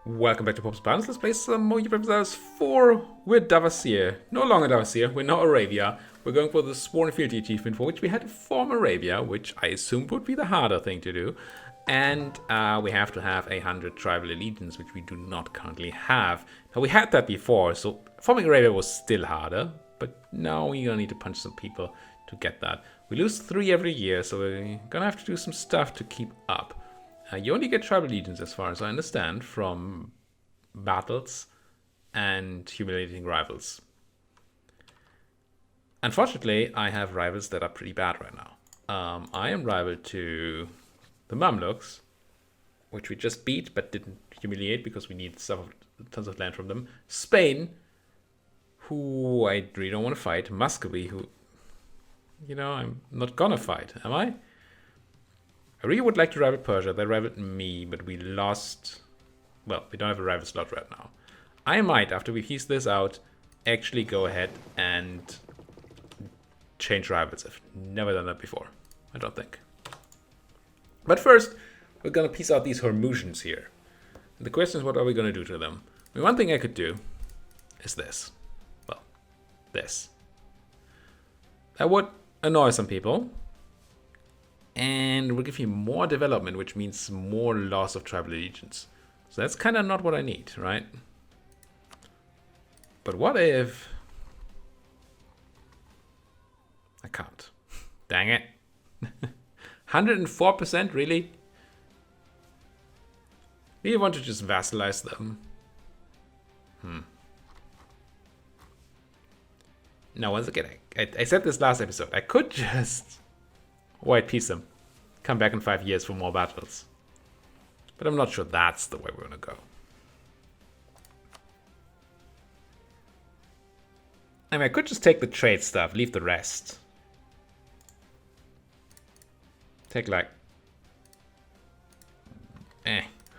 Welcome back to Pop's Plans. Let's play some more Europa Universalis 4 with Dawasir. No longer Dawasir, we're now Arabia. We're going for the Sworn Fealty achievement, for which we had to form Arabia, which I assumed would be the harder thing to do. And we have to have 100 tribal allegiance, which we do not currently have. Now, we had that before, so forming Arabia was still harder. But now we're gonna need to punch some people to get that. We lose 3 every year, so we're gonna have to do some stuff to keep up. You only get tribal allegiance, as far as I understand, from battles and humiliating rivals. Unfortunately, I have rivals that are pretty bad right now. I am rival to the Mamluks, which we just beat but didn't humiliate because we need tons of land from them. Spain, who I really don't want to fight. Muscovy, who, I'm not gonna fight, am I? I really would like to rival Persia. They rivaled me, but we lost. Well, we don't have a rival slot right now. I might, after we piece this out, actually go ahead and change rivals. I've never done that before, I don't think. But first, we're gonna piece out these Hormuzans here. And the question is, what are we gonna do to them? I mean, one thing I could do is this. Well, this. That would annoy some people. And will give you more development, which means more loss of tribal allegiance. So that's kind of not what I need, right? But what if... I can't. Dang it. 104%, really? We want to just vassalize them. Now, once again, I said this last episode. I could just... white piece them. Come back in 5 years for more battles. But I'm not sure that's the way we're gonna go. I mean, I could just take the trade stuff, leave the rest. Take like...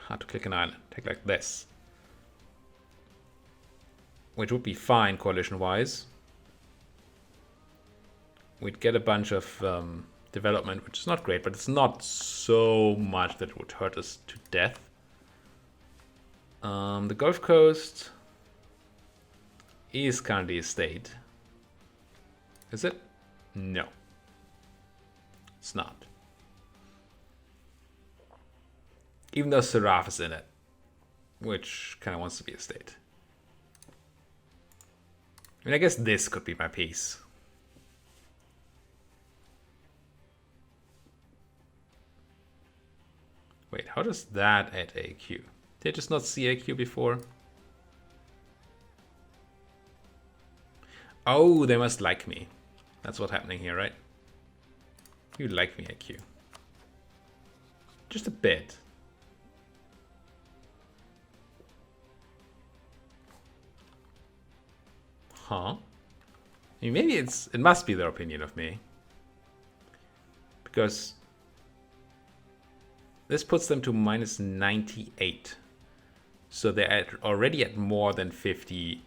hard to click an island. Take like this. Which would be fine coalition-wise. We'd get a bunch of... development, which is not great, but it's not so much that it would hurt us to death. The Gulf Coast is currently a state. Is it? No. It's not. Even though Saraf is in it, which kind of wants to be a state. I mean, I guess this could be my piece. Wait, how does that add AQ? Did I just not see AQ before? Oh, they must like me. That's what's happening here, right? You like me, AQ. Just a bit. Huh? I mean, maybe it must be their opinion of me. Because... this puts them to minus 98. So they're already at more than 50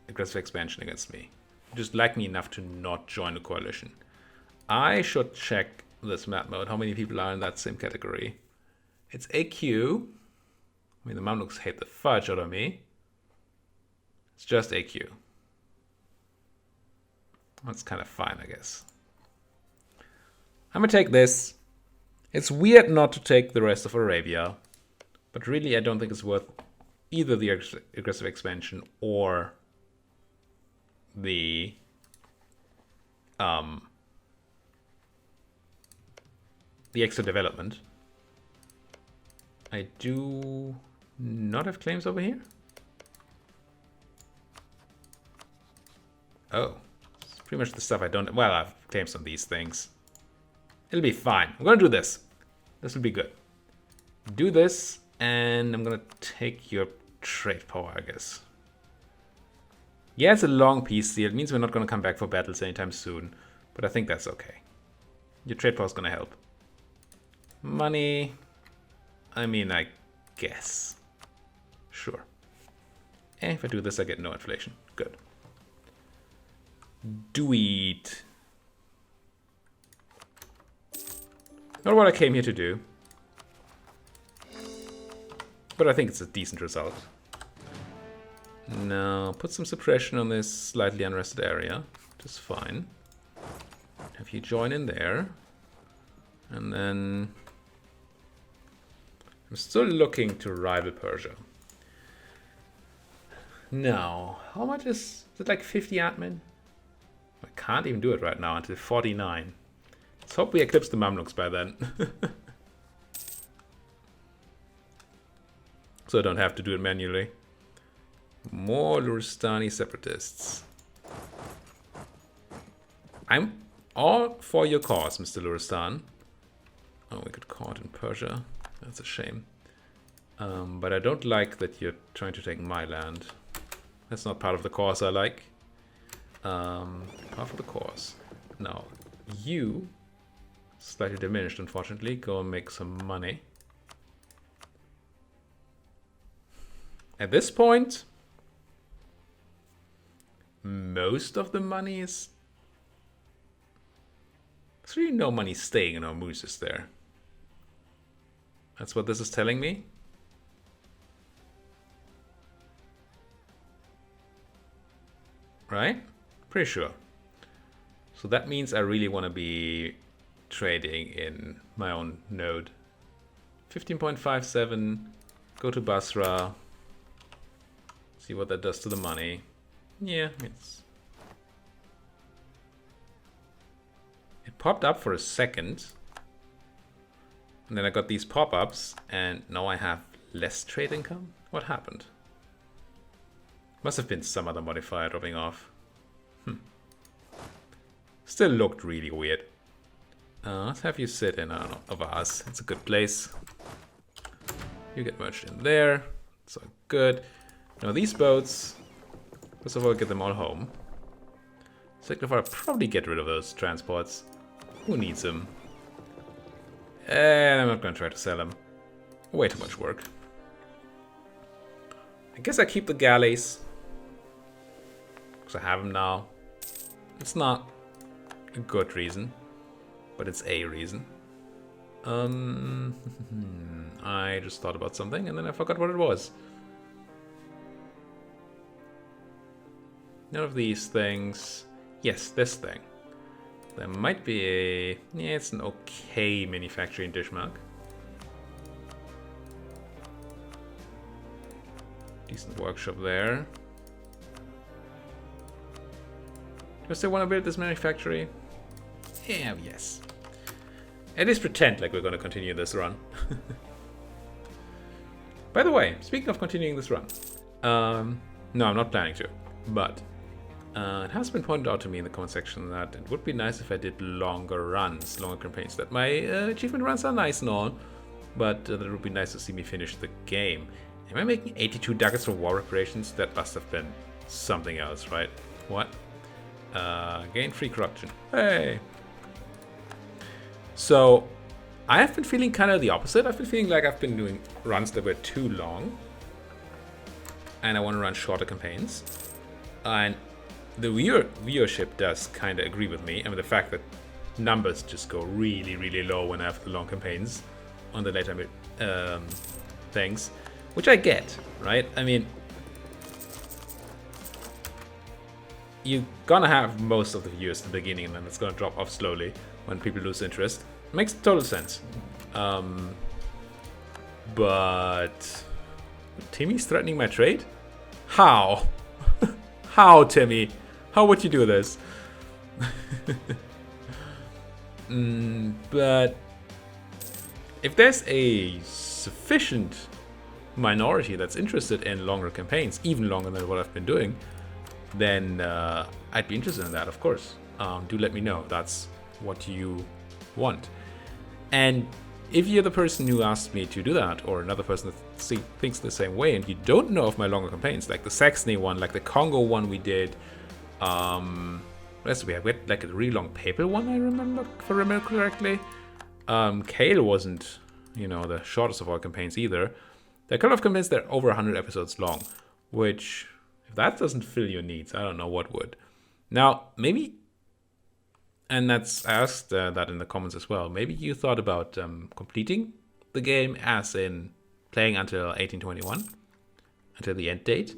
aggressive expansion against me. Just like me enough to not join the coalition. I should check this map mode. How many people are in that same category? It's AQ. I mean, the Mamluks hate the fudge out of me. It's just AQ. That's kind of fine, I guess. I'm gonna take this. It's weird not to take the rest of Arabia, but really I don't think it's worth either the aggressive expansion or the extra development. I do not have claims over here. Oh, it's pretty much the stuff I don't. Well, I have claims on these things. It'll be fine. I'm gonna do this. This will be good. Do this, and I'm gonna take your trade power, I guess. Yeah, it's a long peace deal. It means we're not gonna come back for battles anytime soon, but I think that's okay. Your trade power is gonna help. Money. I mean, I guess. Sure. And if I do this, I get no inflation. Good. Do it. Not what I came here to do. But I think it's a decent result. Now, put some suppression on this slightly unrested area. Just fine. Have you join in there. And then... I'm still looking to rival Persia. Now, how much is it? Like 50 admin? I can't even do it right now until 49. Let's hope we eclipse the Mamluks by then. So I don't have to do it manually. More Luristani separatists. I'm all for your cause, Mr. Luristan. Oh, we got caught in Persia. That's a shame. But I don't like that you're trying to take my land. That's not part of the cause I like. Part of the cause. Now, you, slightly diminished, unfortunately, go and make some money. At this point, most of the money is... There's really no money staying in Hormuz, is there? That's what this is telling me. Right? Pretty sure. So that means I really want to be trading in my own node. 15.57. Go to Basra. See what that does to the money. Yeah, it popped up for a second. And then I got these pop-ups, and now I have less trade income? What happened? Must have been some other modifier dropping off. Still looked really weird. Let's have you sit in Avaz. It's a good place. You get merged in there. It's all good. Now these boats, first of all, get them all home. Second of all, I'll probably get rid of those transports. Who needs them? And I'm not going to try to sell them. Way too much work. I guess I keep the galleys. Because I have them now. It's not a good reason. But it's a reason. I just thought about something and then I forgot what it was. None of these things. Yes, this thing. There might be a... Yeah, it's an okay manufacturing Dishmark. Decent workshop there. Do I still want to build this manufactory? Yeah, yes. At least pretend like we're going to continue this run. By the way, speaking of continuing this run. No, I'm not planning to. But... it has been pointed out to me in the comment section that it would be nice if I did longer runs, longer campaigns. That my achievement runs are nice and all, but that it would be nice to see me finish the game. Am I making 82 ducats for war reparations? That must have been something else, right? What? Gain free corruption. Hey! So, I have been feeling kind of the opposite. I've been feeling like I've been doing runs that were too long. And I want to run shorter campaigns. And the viewership does kind of agree with me. I mean, the fact that numbers just go really, really low when I have the long campaigns on the later things, which I get, right? I mean, you're gonna have most of the viewers at the beginning, and then it's gonna drop off slowly when people lose interest. Makes total sense. But Timmy's threatening my trade? How? How, Timmy? How would you do this? But if there's a sufficient minority that's interested in longer campaigns, even longer than what I've been doing, then I'd be interested in that, of course. Do let me know if that's what you want. And if you're the person who asked me to do that, or another person that thinks the same way, and you don't know of my longer campaigns, like the Saxony one, like the Congo one we did, what else we had? We had like a really long Papal one, I remember, if I remember correctly. Kale wasn't, the shortest of all campaigns either. There are a couple of campaigns that are over 100 episodes long, which, if that doesn't fill your needs, I don't know what would. Now, maybe, and I asked that in the comments as well, maybe you thought about completing the game, as in playing until 1821, until the end date.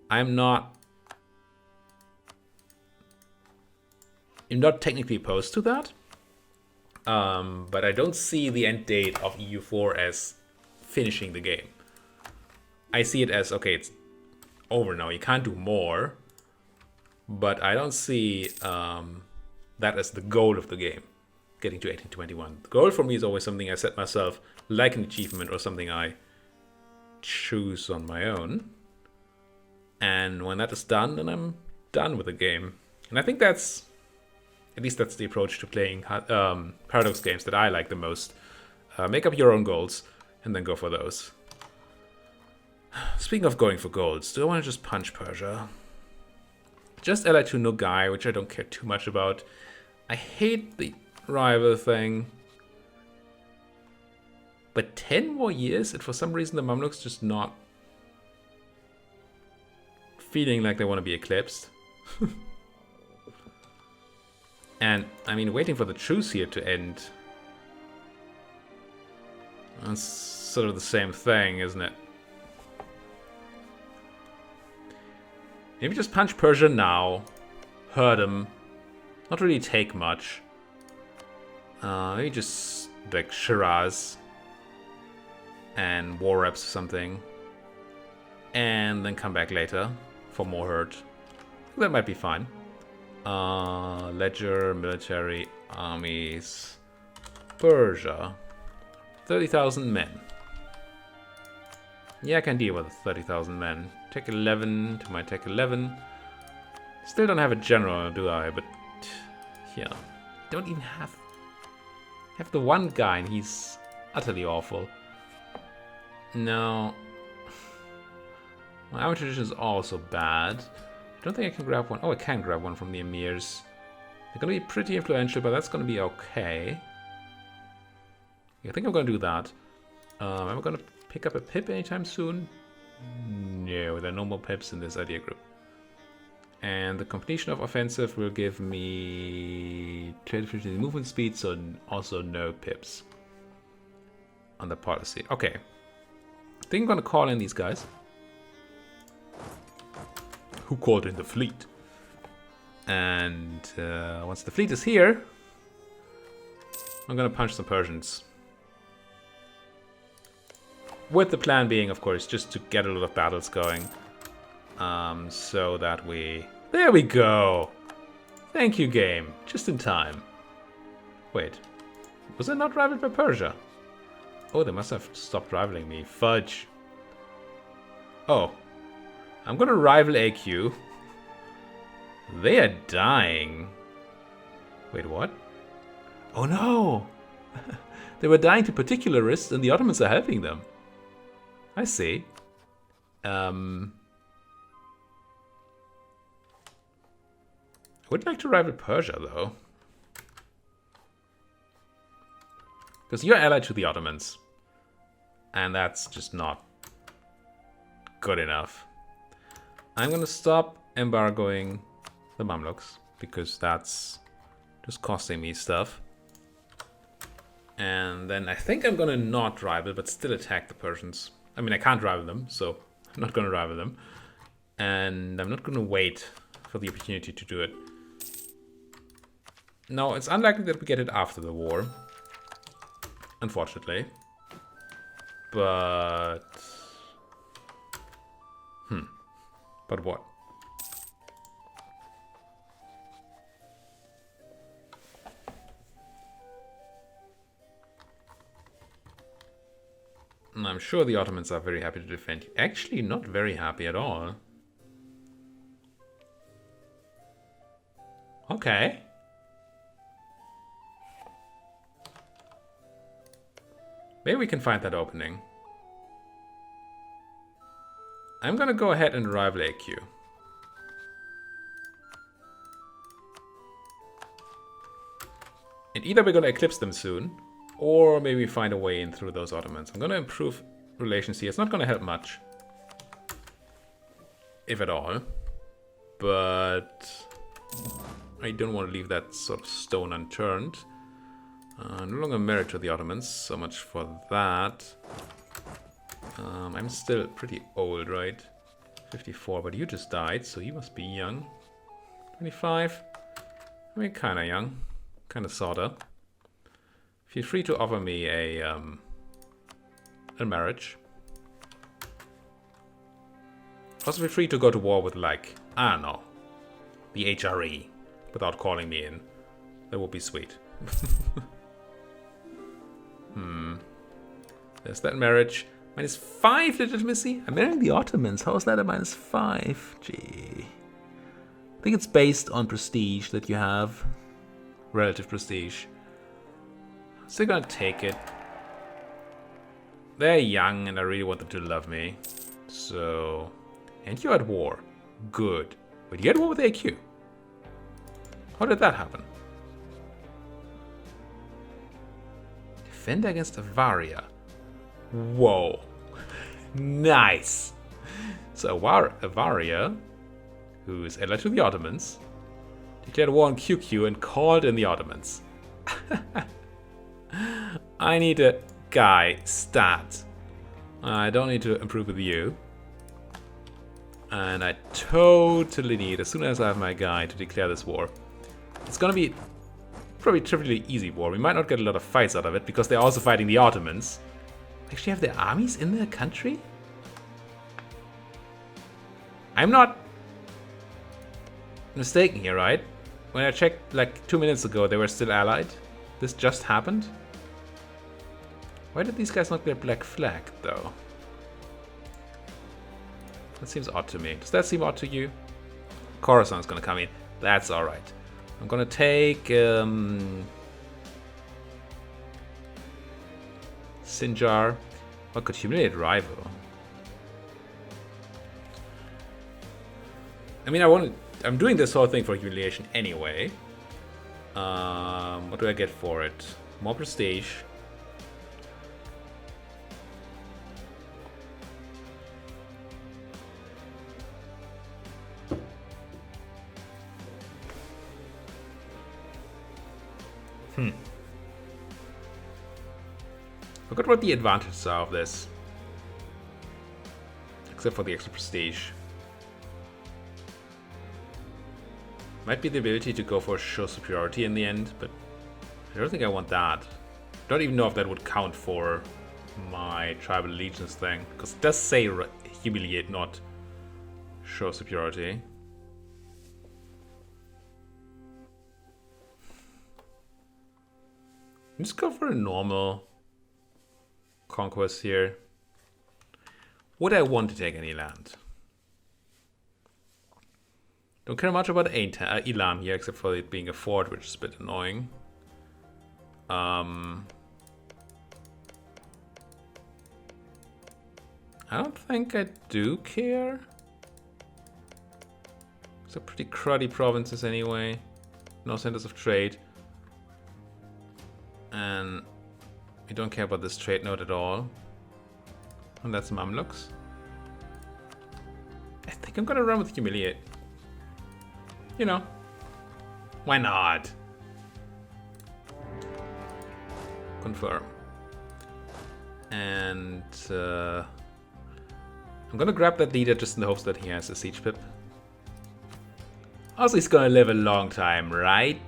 I'm not technically opposed to that, but I don't see the end date of EU4 as finishing the game. I see it as, okay, it's over now, you can't do more, but I don't see that as the goal of the game, getting to 1821. The goal for me is always something I set myself, like an achievement or something I choose on my own. And when that is done, then I'm done with the game. And I think that's, at least that's the approach to playing Paradox games that I like the most. Make up your own goals and then go for those. Speaking of going for goals, do I want to just punch Persia? Just ally to Nogai, which I don't care too much about. I hate the rival thing. But 10 more years, and for some reason the Mamluks just not feeling like they want to be eclipsed. And, I mean, waiting for the truce here to end. That's sort of the same thing, isn't it? Maybe just punch Persia now. Hurt him. Not really take much. Maybe just, like, Shiraz. And war reps or something. And then come back later for more hurt. That might be fine. Ledger, military, armies. Persia. 30,000 men. Yeah, I can deal with 30,000 men. Tech 11 to my Tech 11. Still don't have a general, do I? But, yeah. Don't even have the one guy, and he's utterly awful. No. My army tradition is also bad. I don't think I can grab one. Oh, I can grab one from the emirs. They're going to be pretty influential, but that's going to be okay. I think I'm going to do that. Am I going to pick up a pip anytime soon? No, there are no more pips in this idea group. And the completion of offensive will give me trade efficiency, movement speed, so also no pips on the policy. Okay. I think I'm going to call in these guys. Who called in the fleet? And once the fleet is here, I'm going to punch some Persians. With the plan being, of course, just to get a lot of battles going. So that we... There we go! Thank you, game. Just in time. Wait. Was I not rivaled by Persia? Oh, they must have stopped rivaling me. Fudge. Oh. I'm gonna rival AQ. They are dying. Wait, what? Oh no! They were dying to particularists and the Ottomans are helping them. I see. I would like to rival Persia, though. Because you're allied to the Ottomans. And that's just not good enough. I'm going to stop embargoing the Mamluks. Because that's just costing me stuff. And then I think I'm going to not rival, but still attack the Persians. I mean, I can't rival them, so I'm not going to rival them. And I'm not going to wait for the opportunity to do it. No, it's unlikely that we get it after the war. Unfortunately. But... But what? I'm sure the Ottomans are very happy to defend you. Actually, not very happy at all. Okay. Maybe we can find that opening. I'm gonna go ahead and rival AQ. And either we're gonna eclipse them soon, or maybe find a way in through those Ottomans. I'm gonna improve relations here. It's not gonna help much. If at all. But I don't want to leave that sort of stone unturned. No longer married to the Ottomans, so much for that. I'm still pretty old, right? 54, but you just died, so you must be young. 25. I mean, kinda young. Kinda sorta. Feel free to offer me a marriage. Also feel free to go to war with, like, I don't know, the HRE, without calling me in. That would be sweet. There's that marriage. -5 legitimacy? I'm marrying the Ottomans. How is that a -5? Gee. I think it's based on prestige that you have. Relative prestige. Still gonna take it. They're young and I really want them to love me. So... And you're at war. Good. But you're at war with AQ. How did that happen? Defend against Avaria. Whoa. Nice. So Avaria, who is allied to the Ottomans, declared war on QQ and called in the Ottomans. I need a guy stat. I don't need to improve with you. And I totally need, as soon as I have my guy, to declare this war. It's gonna be probably trivially easy war. We might not get a lot of fights out of it because they're also fighting the Ottomans. They actually have their armies in their country? I'm not mistaken here, right? When I checked like 2 minutes ago, they were still allied. This just happened. Why did these guys not get black flag, though? That seems odd to me. Does that seem odd to you? Coruscant's gonna come in. That's alright. I'm gonna take Sinjar. What could humiliate rival? I mean, I'm doing this whole thing for humiliation anyway. What do I get for it? More prestige. Forgot what the advantages are of this. Except for the extra prestige. Might be the ability to go for show superiority in the end, but I don't think I want that. Don't even know if that would count for my tribal allegiance thing, because it does say humiliate, not show superiority. Just go for a normal conquest here. Would I want to take any land? Don't care much about Elam here, except for it being a fort, which is a bit annoying. I don't think I do care. These are pretty cruddy provinces anyway. No centers of trade. And we don't care about this trade node at all. And that's Mamluks. I think I'm gonna run with Humiliate. You know, why not? Confirm. And I'm gonna grab that leader just in the hopes that he has a siege pip. Also, he's gonna live a long time, right?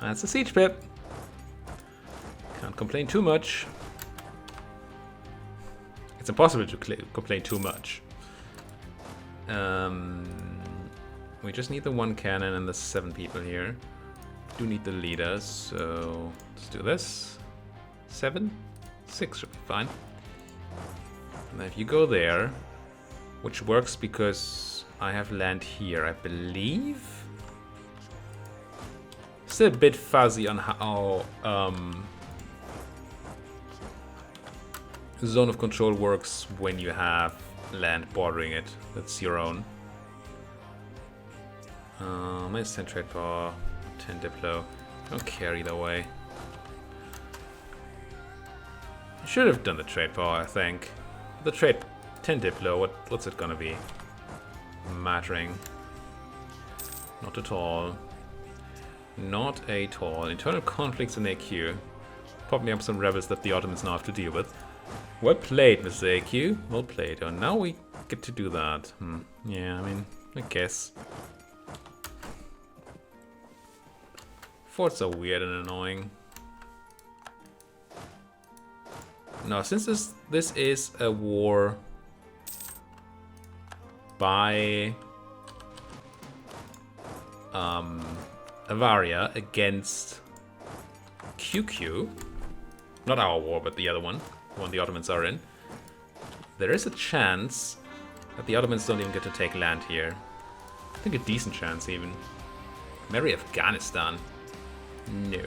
That's a siege pip. Can't complain too much. It's impossible to complain too much. We just need the 1 cannon and the 7 people here. Do need the leaders, so let's do this. 7? 6 should be fine. And if you go there, which works because I have land here, I believe. Still a bit fuzzy on how zone of control works when you have land bordering it. That's your own. Minus 10 trade power, 10 diplo. Don't care either way. I should have done the trade power, I think. The trade 10 diplo, what's it gonna be? Mattering. Not at all. Not at all. Internal conflicts in AQ. Pop me up some rebels that the Ottomans now have to deal with. Well played, Mr. AQ. Well played. Oh, now we get to do that. Yeah, I mean, I guess. Forts are weird and annoying. Now, since this is a war by Avaria against QQ, not our war, but the other one, the one the Ottomans are in, there is a chance that the Ottomans don't even get to take land here. I think a decent chance even. Marry Afghanistan. No.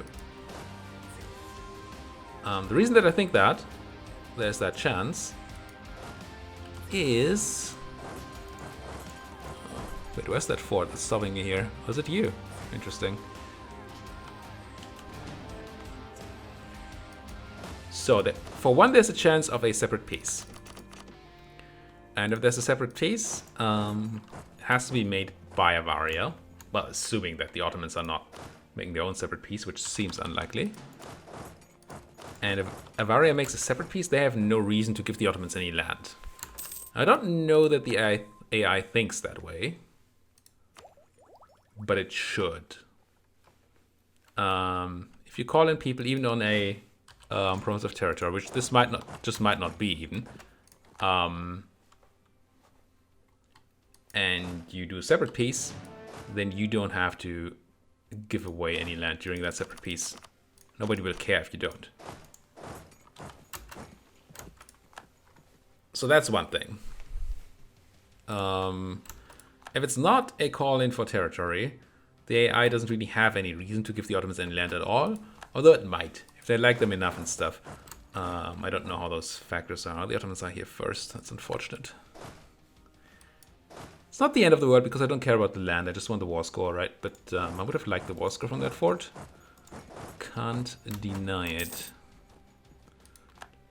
The reason that I think that there's that chance is... Wait, where's that fort that's stopping me here? Was it you? Interesting. So, for one, there's a chance of a separate peace. And if there's a separate peace, it has to be made by Avaria. Well, assuming that the Ottomans are not making their own separate peace, which seems unlikely. And if Avaria makes a separate peace, they have no reason to give the Ottomans any land. I don't know that the AI thinks that way, but it should. If you call in people even on a province of territory, which this might not be even, and you do a separate peace, then you don't have to give away any land during that separate peace. Nobody will care if you don't. So that's one thing. If it's not a call-in for territory, the AI doesn't really have any reason to give the Ottomans any land at all, although it might, if they like them enough and stuff. I don't know how those factors are. The Ottomans are here first. That's unfortunate. It's not the end of the world because I don't care about the land. I just want the war score, right? But I would have liked the war score from that fort. Can't deny it.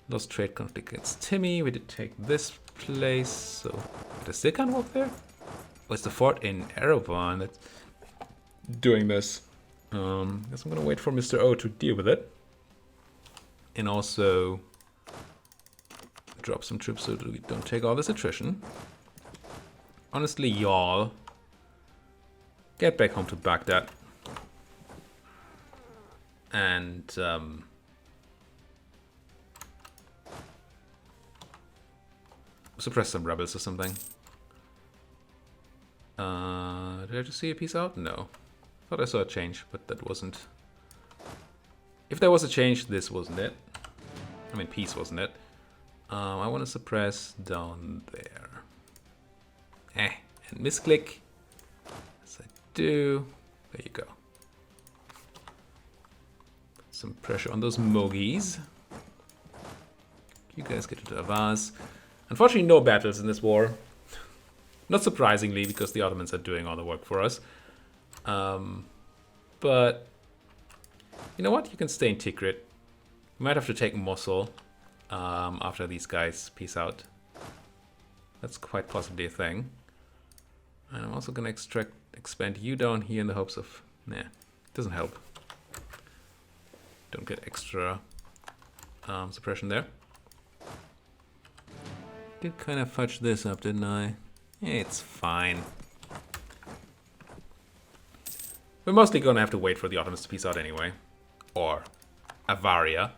Lost trade conflict against Timmy. We did take this place, so I still can't walk there. Where's the fort in Erevan that's doing this? Guess I'm gonna wait for Mr. O to deal with it, and also drop some troops so that we don't take all this attrition. Honestly, y'all, get back home to Baghdad and suppress some rebels or something. Did I just see a piece out? No. Thought I saw a change, but that wasn't. If there was a change, this wasn't it. I mean, peace wasn't it. I want to suppress down there. And misclick. Yes, I do. There you go. Put some pressure on those Mogies. You guys get into Avaz. Unfortunately, no battles in this war. Not surprisingly, because the Ottomans are doing all the work for us. But you know what? You can stay in Tikrit. We might have to take Mosul after these guys peace out. That's quite possibly a thing. And I'm also going to expand you down here in the hopes of... Nah, doesn't help. Don't get extra suppression there. Did kind of fudge this up, didn't I? It's fine. We're mostly going to have to wait for the Ottomans to peace out anyway. Or Avaria,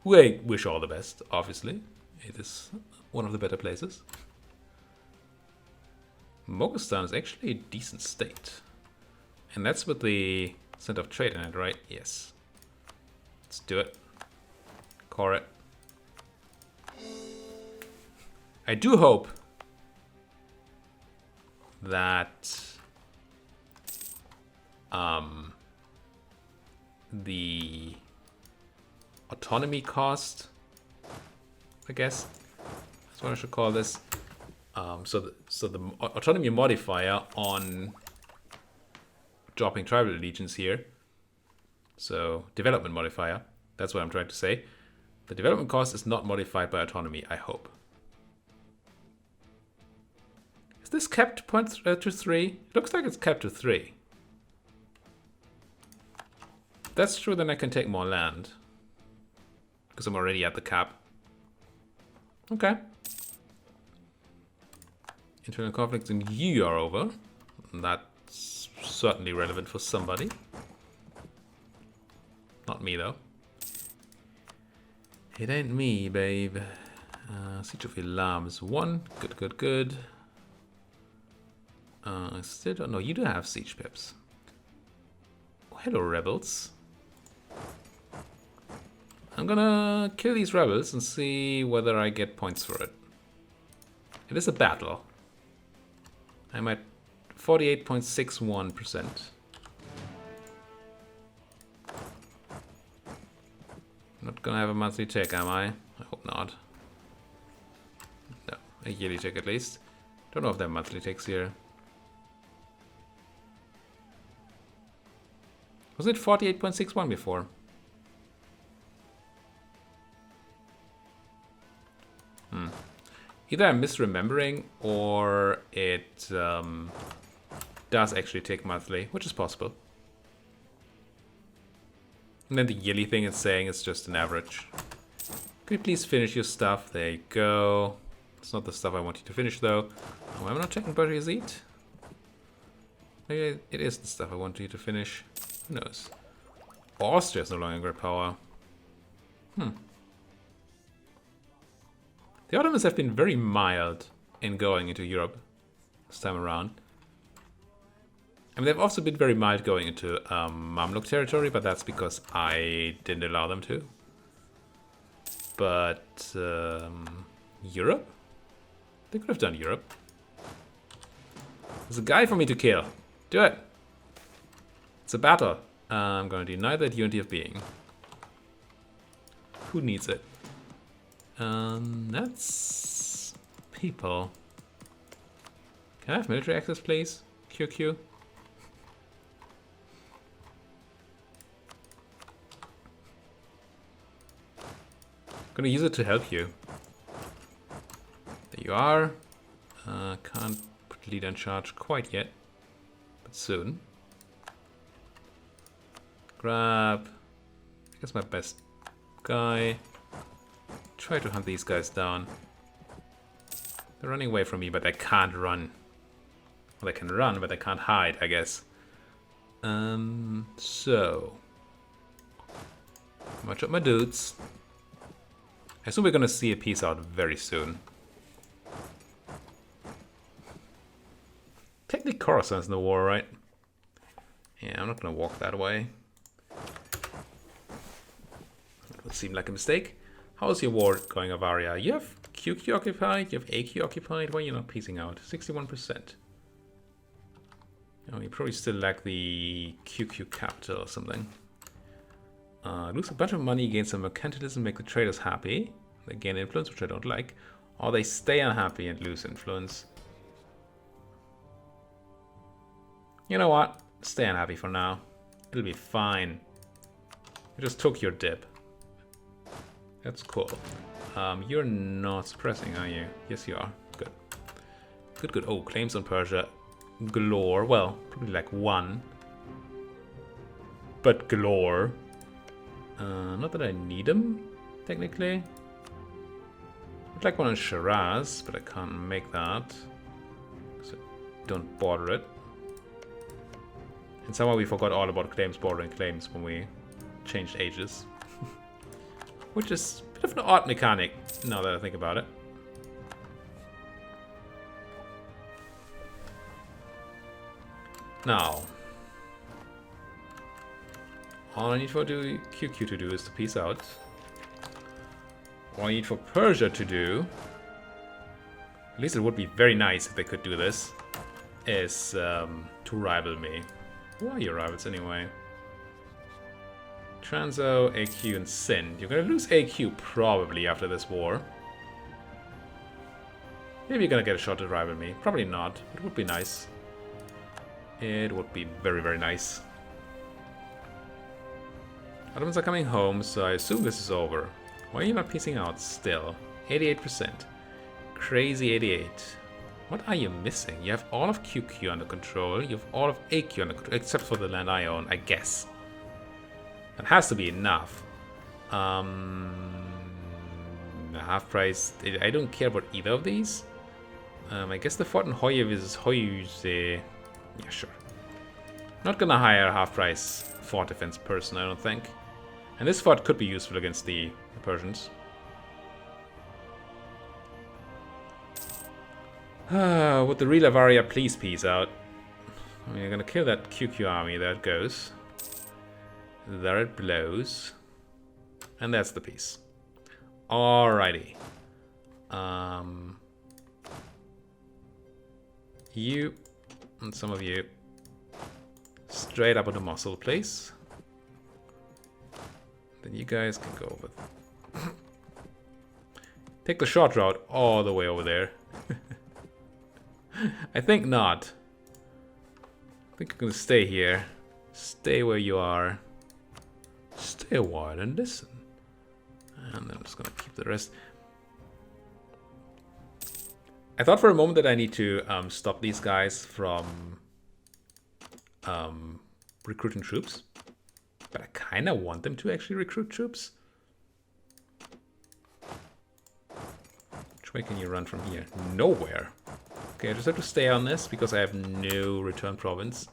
who I wish all the best, obviously. It is one of the better places. Moghustan is actually a decent state. And that's with the center of trade in it, right? Yes. Let's do it. Core it. I do hope that the autonomy cost, I guess that's what I should call this. So the autonomy modifier on dropping tribal allegiance here. So development modifier. That's what I'm trying to say. The development cost is not modified by autonomy, I hope. Is this capped to 3? It looks like it's capped to 3. If that's true, then I can take more land. Because I'm already at the cap. Okay. Internal conflicts in you are over. That's certainly relevant for somebody. Not me, though. It ain't me, babe. Siege of Elam is 1. Good, good, good. I still don't know. You do have siege pips. Oh, hello, rebels. I'm gonna kill these rebels and see whether I get points for it. It is a battle. I'm at 48.61%. Not gonna have a monthly tick, am I? I hope not. No, a yearly tick at least. Don't know if there are monthly ticks here. Was it 48.61 before? Either I'm misremembering or it does actually take monthly, which is possible. And then the yearly thing it's saying is just an average. Could you please finish your stuff? There you go. It's not the stuff I want you to finish though. Oh, am I not checking Bertier's Eat? Maybe it is the stuff I want you to finish. Who knows? Austria is no longer in great power. The Ottomans have been very mild in going into Europe this time around. I mean, they've also been very mild going into Mamluk territory, but that's because I didn't allow them to. But Europe? They could have done Europe. There's a guy for me to kill. Do it. It's a battle. I'm going to deny that unity of being. Who needs it? That's people. Can I have military access, please? QQ. I'm gonna use it to help you. There you are. Can't put lead in charge quite yet, but soon. Grab, I guess, my best guy. Try to hunt these guys down. They're running away from me, but they can't run. Well, they can run, but they can't hide, I guess. So march up my dudes. I assume we're gonna see a peace out very soon. Technically, Khorasan's in the war, right? Yeah, I'm not gonna walk that way. It would seem like a mistake. How's your war going, Avaria? You have QQ occupied, you have AQ occupied. Why are you not piecing out? 61%. Oh, you probably still lack the QQ capital or something. Lose a bunch of money, gain some mercantilism, make the traders happy. They gain influence, which I don't like. Or they stay unhappy and lose influence. You know what? Stay unhappy for now. It'll be fine. You just took your dip. That's cool. You're not suppressing, are you? Yes, you are. Good. Good, good. Oh, claims on Persia. Galore. Well, probably like 1. But galore. Not that I need them, technically. I'd like one on Shiraz, but I can't make that. So don't border it. And somehow we forgot all about claims, bordering claims when we changed ages. Which is a bit of an odd mechanic, now that I think about it. Now, all I need for QQ to do is to peace out. All I need for Persia to do, at least it would be very nice if they could do this, is to rival me. Who are your rivals anyway? Transo, AQ, and Sind. You're gonna lose AQ probably after this war. Maybe you're gonna get a shot to rival me. Probably not, but it would be nice. It would be very, very nice. Ottomans are coming home, so I assume this is over. Why are you not piecing out still? 88%. Crazy 88. What are you missing? You have all of QQ under control, you have all of AQ under control, except for the land I own, I guess. That has to be enough. No, the half price. I don't care about either of these. I guess the fort in Hoyev is Hoyuse. Yeah, sure. Not gonna hire a half price fort defense person, I don't think. And this fort could be useful against the Persians. Would the real Avaria please peace out? I mean, I'm gonna kill that QQ army. There it goes. There it blows. And that's the piece. Alrighty. You and some of you straight up on the muscle, please. Then you guys can go over. Take the short route all the way over there. I think not. I think I'm gonna stay here. Stay where you are. Stay a while and listen. And then I'm just gonna keep the rest. I thought for a moment that I need to stop these guys from recruiting troops. But I kind of want them to actually recruit troops. Which way can you run from here? Nowhere. Okay, I just have to stay on this because I have no return province.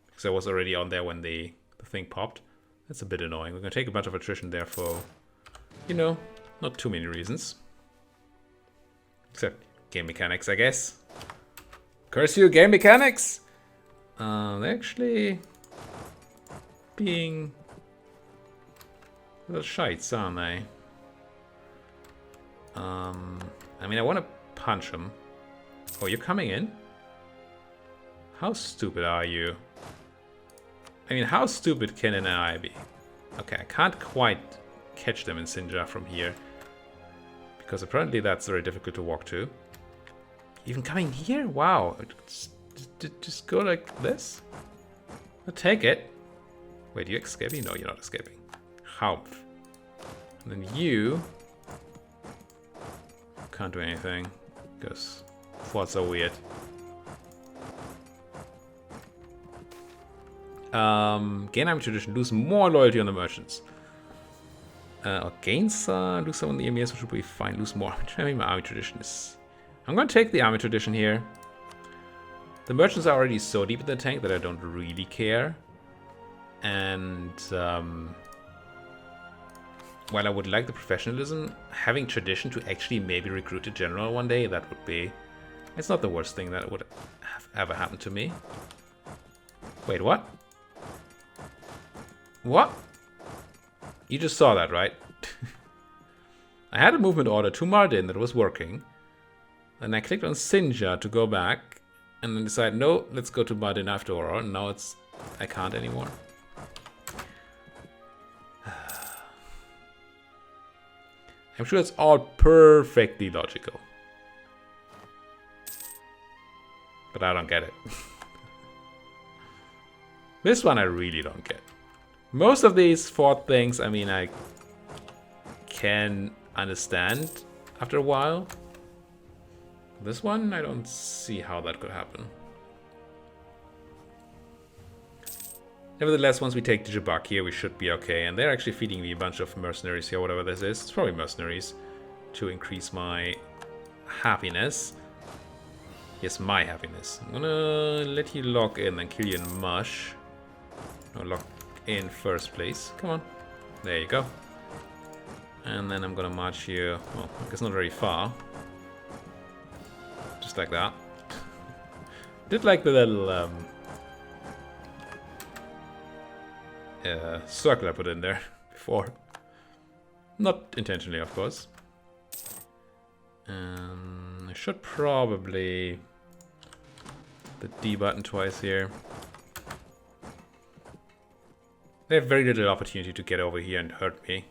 Because I was already on there when the thing popped. That's a bit annoying. We're going to take a bunch of attrition there for, you know, not too many reasons. Except game mechanics, I guess. Curse you, game mechanics! They're actually being little shites, aren't they? I mean, I want to punch them. Oh, you're coming in? How stupid are you? I mean, how stupid can an AI be? Okay, I can't quite catch them in Sinjar from here. Because apparently that's very difficult to walk to. Even coming here? Wow. Just go like this? I'll take it. Wait, are you escaping? No, you're not escaping. How? And then you can't do anything. Because forts are weird. Gain army tradition, lose more loyalty on the merchants. Or gain some, lose some on the emirs, which would be fine. Lose more army tradition is. I'm gonna take the army tradition here. The merchants are already so deep in the tank that I don't really care. And while I would like the professionalism, having tradition to actually maybe recruit a general one day, that would be. It's not the worst thing that would have ever happened to me. Wait, what? What? You just saw that, right? I had a movement order to Mardin that was working. Then I clicked on Sinja to go back. And then decided, no, let's go to Mardin after all. And now it's... I can't anymore. I'm sure it's all perfectly logical. But I don't get it. This one I really don't get. Most of these fort things, I mean, I can understand after a while. This one, I don't see how that could happen. Nevertheless, once we take Djibouti here, we should be okay. And they're actually feeding me a bunch of mercenaries here, whatever this is. It's probably mercenaries to increase my happiness. Yes, my happiness. I'm gonna let you lock in and kill you in mush. No, lock in first place. Come on. There you go. And then I'm gonna march you, well, I guess not very far. Just like that. Did like the little circle I put in there before. Not intentionally, of course. I should probably the D button twice here. They have very little opportunity to get over here and hurt me.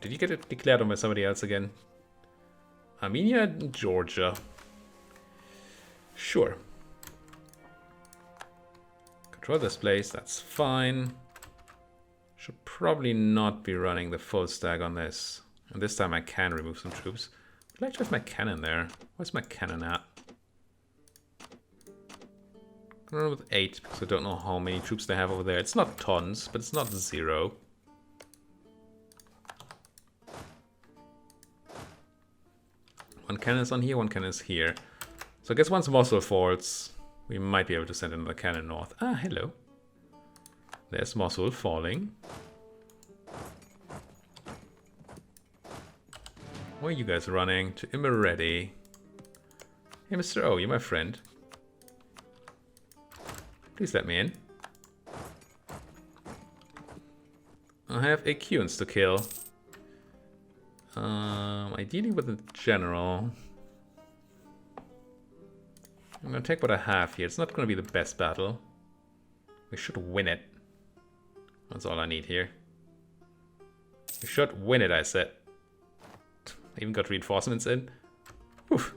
Did you get it declared on by somebody else again? Armenia and Georgia. Sure. Control this place, that's fine. Should probably not be running the full stack on this. And this time I can remove some troops. I'd like to have my cannon there. Where's my cannon at? I'm gonna run with 8 because I don't know how many troops they have over there. It's not tons, but it's not 0. cannon is on here, one cannon is here. So I guess once Mosul falls, we might be able to send another cannon north. Ah, hello. There's Mosul falling. Where are you guys running? To Imereti. Hey, Mr. O, you're my friend. Please let me in. I have Acuans to kill. Ideally with a general. I'm gonna take what I have here. It's not gonna be the best battle. We should win it. That's all I need here. We should win it, I said. I even got reinforcements in. Oof.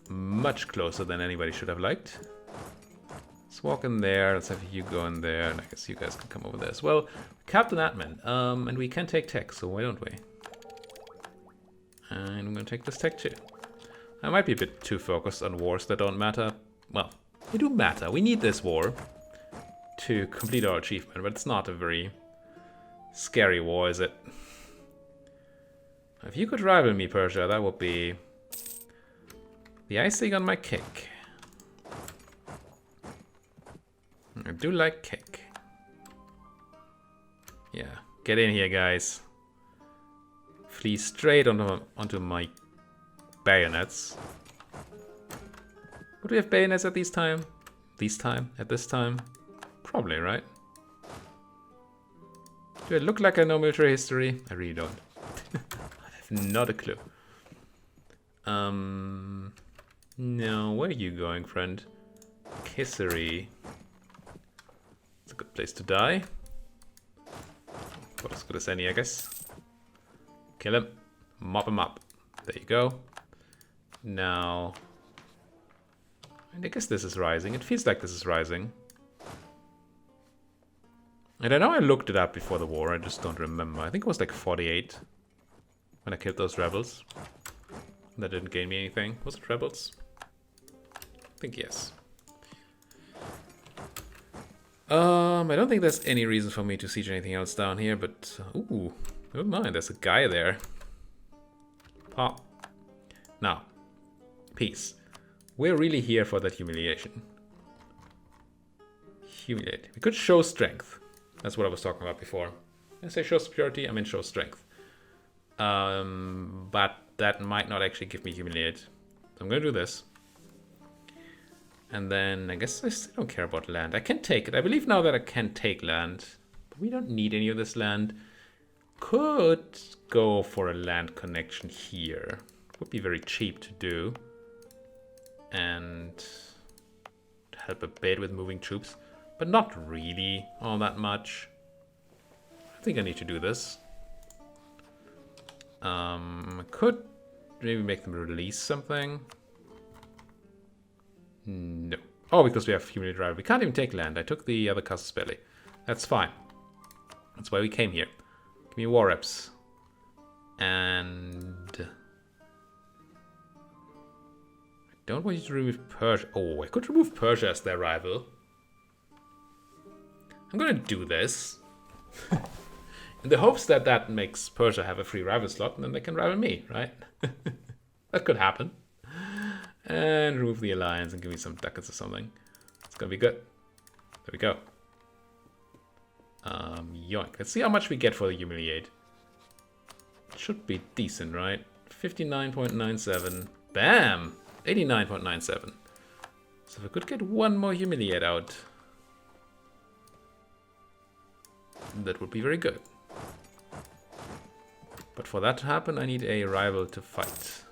Much closer than anybody should have liked. Let's walk in there. Let's have you go in there. And I guess you guys can come over there as well. Captain Admin. And we can take tech, so why don't we? And I'm going to take this tech too. I might be a bit too focused on wars that don't matter. Well, they do matter. We need this war to complete our achievement, but it's not a very scary war, is it? If you could rival me, Persia, that would be the icing on my cake. I do like cake. Yeah, get in here, guys. Flee straight onto my bayonets. Would we have bayonets at this time? At this time? Probably, right? Do I look like I know military history? I really don't. I have not a clue. No, where are you going, friend? Kissery. It's a good place to die. About as good as any, I guess. Kill him. Mop him up. There you go. Now... I guess this is rising. It feels like this is rising. And I know I looked it up before the war, I just don't remember. I think it was like 48 when I killed those rebels. That didn't gain me anything. Was it rebels? I think yes. I don't think there's any reason for me to siege anything else down here, but... ooh, never mind, there's a guy there. Pop. Now, peace. We're really here for that humiliation. Humiliate. We could show strength. That's what I was talking about before. When I say show superiority, I mean show strength. But that might not actually give me humiliate. So I'm going to do this. And then I guess I still don't care about land. I can take it. I believe now that I can take land. But we don't need any of this land. Could go for a land connection here. Would be very cheap to do. And help a bit with moving troops. But not really all that much. I think I need to do this. I could maybe make them release something. No. Oh, because we have humiliated rival. We can't even take land. I took the other casus belli. That's fine. That's why we came here. Give me war reps. And... I don't want you to remove Persia. Oh, I could remove Persia as their rival. I'm gonna do this. In the hopes that that makes Persia have a free rival slot, and then they can rival me, right? That could happen. And remove the alliance and give me some ducats or something. It's gonna be good. There we go. Yoink. Let's see how much we get for the humiliate. It should be decent, right? 59.97. Bam! 89.97. So if I could get one more humiliate out, that would be very good. But for that to happen, I need a rival to fight.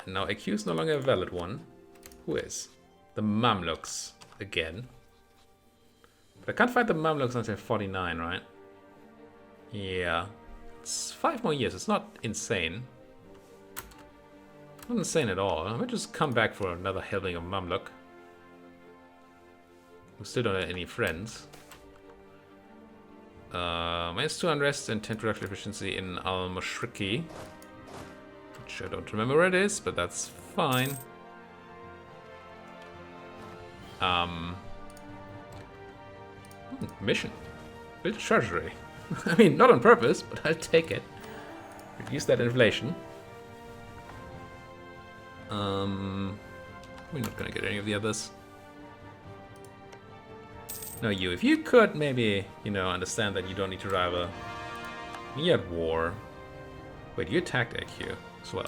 And now AQ is no longer a valid one. Who is? The Mamluks again. But I can't fight the Mamluks until 49, right? Yeah. It's 5 more years. It's not insane. Not insane at all. I might just come back for another helping of Mamluk. We still don't have any friends. -2 unrest and 10 production efficiency in Al-Mashriki. Which I don't remember where it is, but that's fine. Mission. Build a treasury. I mean, not on purpose, but I'll take it. Reduce that inflation. We're not gonna get any of the others. No, you. If you could maybe, you know, understand that you don't need to rival me at war. Wait, you attacked AQ as well.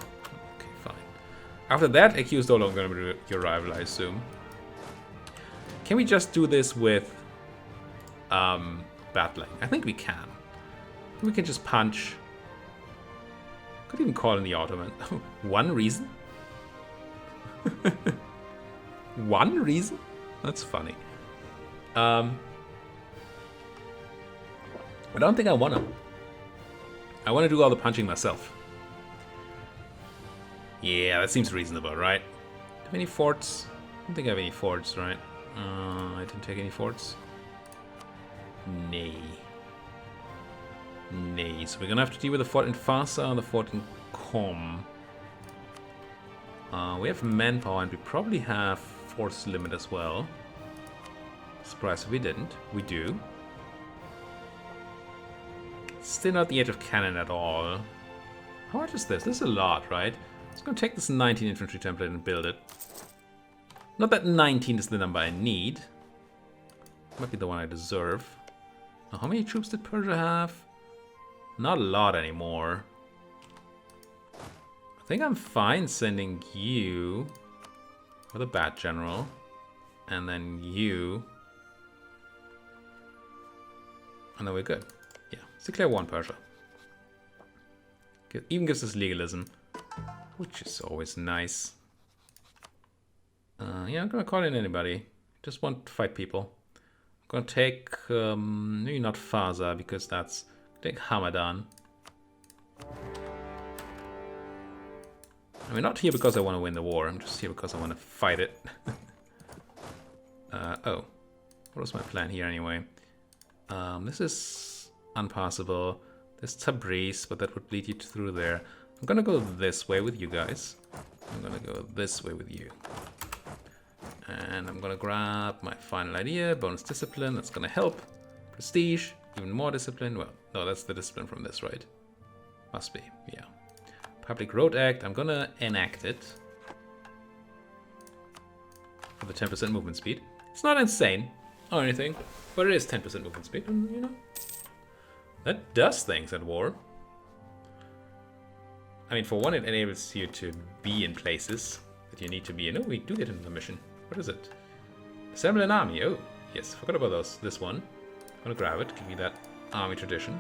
Okay, fine. After that, AQ is no longer gonna be your rival, I assume. Can we just do this with battling? I think we can. We can just punch. Could even call in the Ottoman. One reason? One reason? That's funny. I don't think I wanna. I wanna do all the punching myself. Yeah, that seems reasonable, right? Do I have any forts? I don't think I have any forts, right? I didn't take any forts. Nay. Nay. So we're gonna have to deal with the fort in Fasa and the fort in Com. We have manpower and we probably have force limit as well. Surprised if we didn't. We do. Still not the edge of cannon at all. How much is this? This is a lot, right? It's gonna take this 19 infantry template and build it. Not that 19 is the number I need. Might be the one I deserve. Now, how many troops did Persia have? Not a lot anymore. I think I'm fine sending you with a bad general. And then you. And then we're good. Yeah, let's declare war on Persia. It even gives us legalism, which is always nice. Yeah, I'm gonna call in anybody. Just want to fight people. I'm gonna take maybe not Faza because that's take Hamadan. I mean, not here because I want to win the war. I'm just here because I want to fight it. Oh, what was my plan here anyway? This is unpassable. There's Tabriz, but that would lead you through there. I'm gonna go this way with you guys. I'm gonna go this way with you. And I'm gonna grab my final idea, bonus discipline, that's gonna help. Prestige, even more discipline. Well, no, that's the discipline from this, right? Must be, yeah. Public Road Act, I'm gonna enact it. For the 10% movement speed. It's not insane or anything, but it is 10% movement speed, and you know. That does things at war. I mean, for one, it enables you to be in places that you need to be in. Oh, we do get into the mission. What is it? Assemble an army. Oh, yes. Forgot about those. This one. I'm gonna grab it. Give me that army tradition.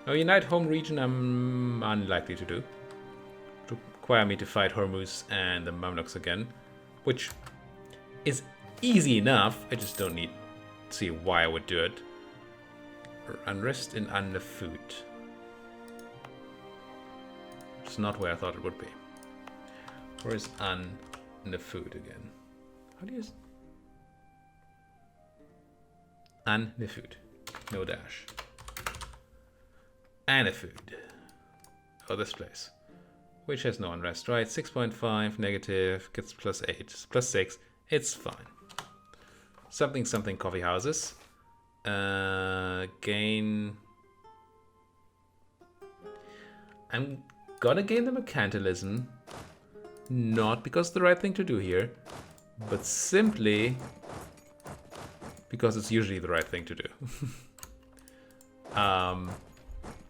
Now, unite home region, I'm unlikely to do. To require me to fight Hormuz and the Mamluks again, which is easy enough. I just don't need to see why I would do it. Unrest in An-Nafut. It's not where I thought it would be. Where is An-Nafut again? How do you... An-Nafut. No dash. An-Nafut. Oh, this place. Which has no unrest, right? 6.5, negative, gets plus 8, plus 6. It's fine. Something, something coffee houses. Gain... I'm gonna gain the mercantilism. Not because it's the right thing to do here, but simply because it's usually the right thing to do.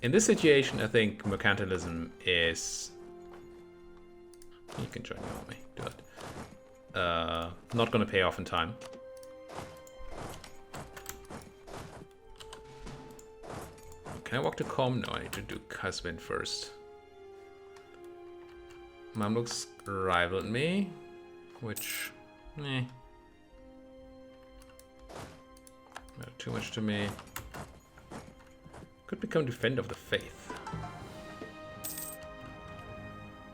In this situation, I think mercantilism is... You can join the army, do it. Not gonna pay off in time. Can I walk to Com? No, I need to do Kasvin first. Mamluks rivaled me, which, Not too much to me. Could become Defender of the Faith.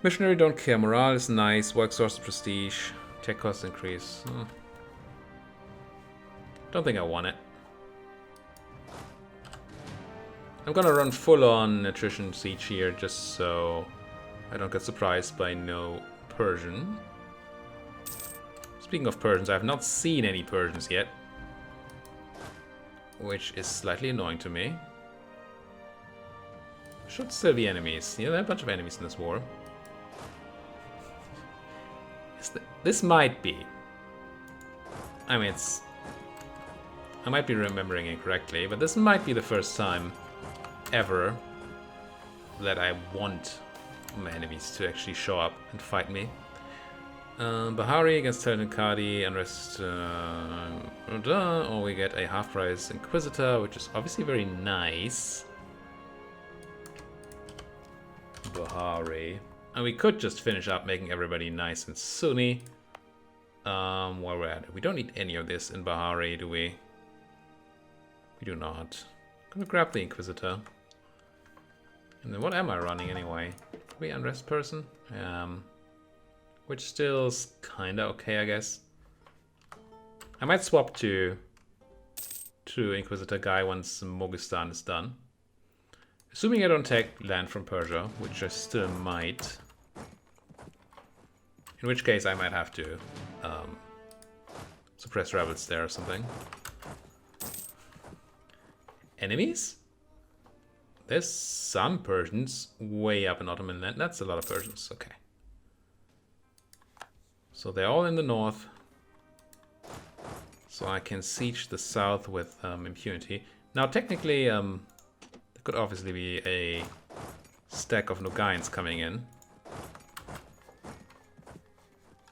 Missionary don't care. Morale is nice. Work source prestige. Tech cost increase. Don't think I want it. I'm gonna run full-on attrition siege here just so I don't get surprised by no Persian. Speaking of Persians, I have not seen any Persians yet, which is slightly annoying to me. Should still be enemies. Yeah, there are a bunch of enemies in this war. This might be. I mean, I might be remembering incorrectly, but this might be the first time ever that I want my enemies to actually show up and fight me. Bahari against Telnikadi, Unrest, or we get a half-price Inquisitor, which is obviously very nice. Bahari. And we could just finish up making everybody nice and Sunni. While we're at it. We don't need any of this in Bahari, do we? We do not. I'm gonna grab the Inquisitor. And then what am I running anyway? Probably Unrest person. Which still's kinda okay, I guess. I might swap to Inquisitor guy once Moghustan is done. Assuming I don't take land from Persia, which I still might. In which case I might have to suppress rebels there or something. Enemies? There's some Persians way up in Ottoman land. That's a lot of Persians, okay. So they're all in the north. So I can siege the south with impunity. Now technically, there could obviously be a stack of Nogayans coming in.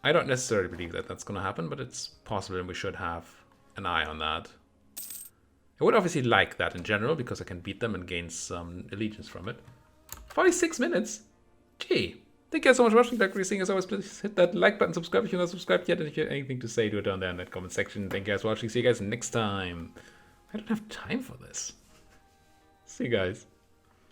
I don't necessarily believe that that's going to happen, but it's possible and we should have an eye on that. I would obviously like that in general, because I can beat them and gain some allegiance from it. 46 minutes? Gee. Thank you guys so much for watching. Like everything as always, please hit that like button, subscribe if you're not subscribed yet, and if you have anything to say, do it down there in that comment section. Thank you guys for watching. See you guys next time. I don't have time for this. See you guys.